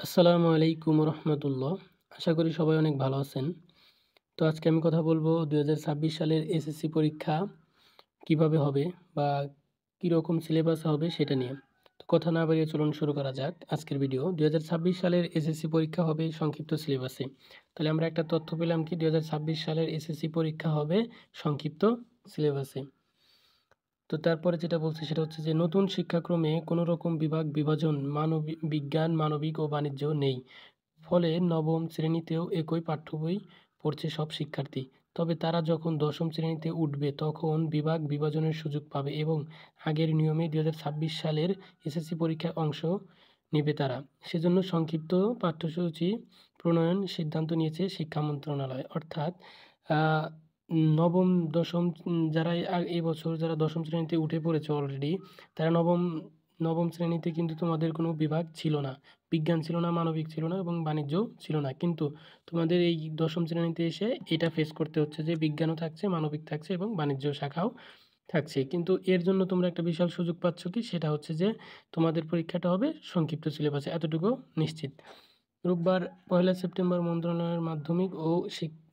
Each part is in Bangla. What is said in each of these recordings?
আসসালামু আলাইকুম রহমতুল্লাহ। আশা করি সবাই অনেক ভালো আছেন। তো আজকে আমি কথা বলবো 2026 সালের এসএসসি পরীক্ষা কিভাবে হবে বা কীরকম সিলেবাস হবে সেটা নিয়ে। তো কথা না বাড়িয়ে চলুন শুরু করা যাক আজকের ভিডিও। 2026 সালের এসএসসি পরীক্ষা হবে সংক্ষিপ্ত সিলেবাসে। তাহলে আমরা একটা তথ্য পেলাম কি 2026 সালের এসএসসি পরীক্ষা হবে সংক্ষিপ্ত সিলেবাসে। তো তারপরে যেটা বলছে সেটা হচ্ছে যে নতুন শিক্ষাক্রমে কোনো রকম বিভাজন বিজ্ঞান, মানবিক ও বাণিজ্য নেই। ফলে নবম শ্রেণীতেও একই পাঠ্য বই পড়ছে সব শিক্ষার্থী। তবে তারা যখন দশম শ্রেণীতে উঠবে তখন বিভাজনের সুযোগ পাবে এবং আগের নিয়মে 2026 সালের এসএসসি পরীক্ষায় অংশ নেবে তারা। সেজন্য সংক্ষিপ্ত পাঠ্যসূচি প্রণয়ন সিদ্ধান্ত নিয়েছে শিক্ষা মন্ত্রণালয়। অর্থাৎ নবম দশম যারা এই বছর যারা দশম শ্রেণীতে উঠে পড়েছে অলরেডি, তারা নবম শ্রেণীতে কিন্তু তোমাদের কোনো বিভাগ ছিল না। বিজ্ঞান ছিল না, মানবিক ছিল না এবং বাণিজ্য ছিল না। কিন্তু তোমাদের এই দশম শ্রেণীতে এসে এটা ফেস করতে হচ্ছে যে বিজ্ঞানও থাকছে, মানবিক থাকছে এবং বাণিজ্য শাখাও থাকছে। কিন্তু এর জন্য তোমরা একটা বিশাল সুযোগ পাচ্ছ কি, সেটা হচ্ছে যে তোমাদের পরীক্ষাটা হবে সংক্ষিপ্ত সিলেবাসে, এতটুকু নিশ্চিত। রোববার 1 সেপ্টেম্বর মন্ত্রণালয়ের মাধ্যমিক ও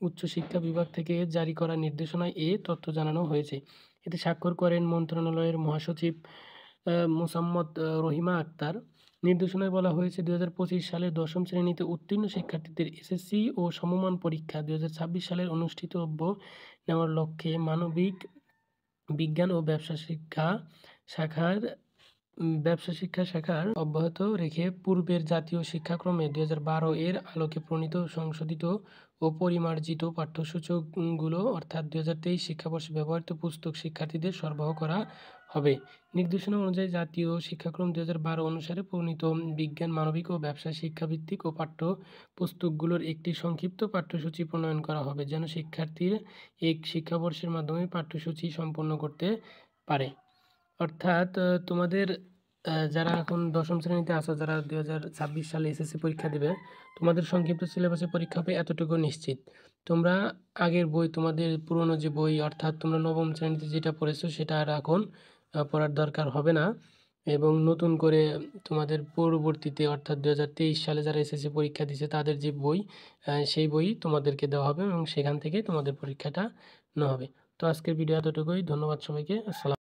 উচ্চশিক্ষা বিভাগ থেকে জারি করা নির্দেশনায় এ তথ্য জানানো হয়েছে। এতে স্বাক্ষর করেন মন্ত্রণালয়ের মহাসচিব মোসাম্মদ রহিমা আক্তার। নির্দেশনায় বলা হয়েছে 2025 সালে দশম শ্রেণীতে উত্তীর্ণ শিক্ষার্থীদের এসএসসি ও সমমান পরীক্ষা 2026 সালের অনুষ্ঠিতব্য নেওয়ার লক্ষ্যে মানবিক, বিজ্ঞান ও ব্যবসা শিক্ষা শাখার অব্যাহত রেখে পূর্বের জাতীয় শিক্ষাক্রমে 2012 এর আলোকে প্রণীত সংশোধিত ও পরিমার্জিত পাঠ্যসূচিগুলো অর্থাৎ 2023 শিক্ষাবর্ষে ব্যবহৃত পুস্তক শিক্ষার্থীদের সরবরাহ করা হবে। নির্দেশনা অনুযায়ী জাতীয় শিক্ষাক্রম 2012 অনুসারে প্রণীত বিজ্ঞান, মানবিক ও ব্যবসা শিক্ষাভিত্তিক ও পাঠ্য পুস্তকগুলোর একটি সংক্ষিপ্ত পাঠ্যসূচি প্রণয়ন করা হবে যেন শিক্ষার্থীর এক শিক্ষাবর্ষের মাধ্যমে পাঠ্যসূচি সম্পন্ন করতে পারে। অর্থাৎ তোমাদের যারা এখন দশম শ্রেণীতে আছো, যারা 2026 সালে এসএসসি পরীক্ষা দেবে, তোমাদের সংক্ষিপ্ত সিলেবাসে পরীক্ষা হবে এতটুকু নিশ্চিত। তোমরা আগের বই, তোমাদের পুরনো যে বই অর্থাৎ তোমরা নবম শ্রেণীতে যেটা পড়েছো সেটা আর এখন পড়ার দরকার হবে না এবং নতুন করে তোমাদের পরবর্তীতে অর্থাৎ 2023 সালে যারা এসএসসি পরীক্ষা দিয়েছে তাদের যে বই, সেই বই তোমাদেরকে দেওয়া হবে এবং সেখান থেকে তোমাদের পরীক্ষাটা নেওয়া হবে। তো আজকের ভিডিও এতটুকুই। ধন্যবাদ সবাইকে। আসসালাম।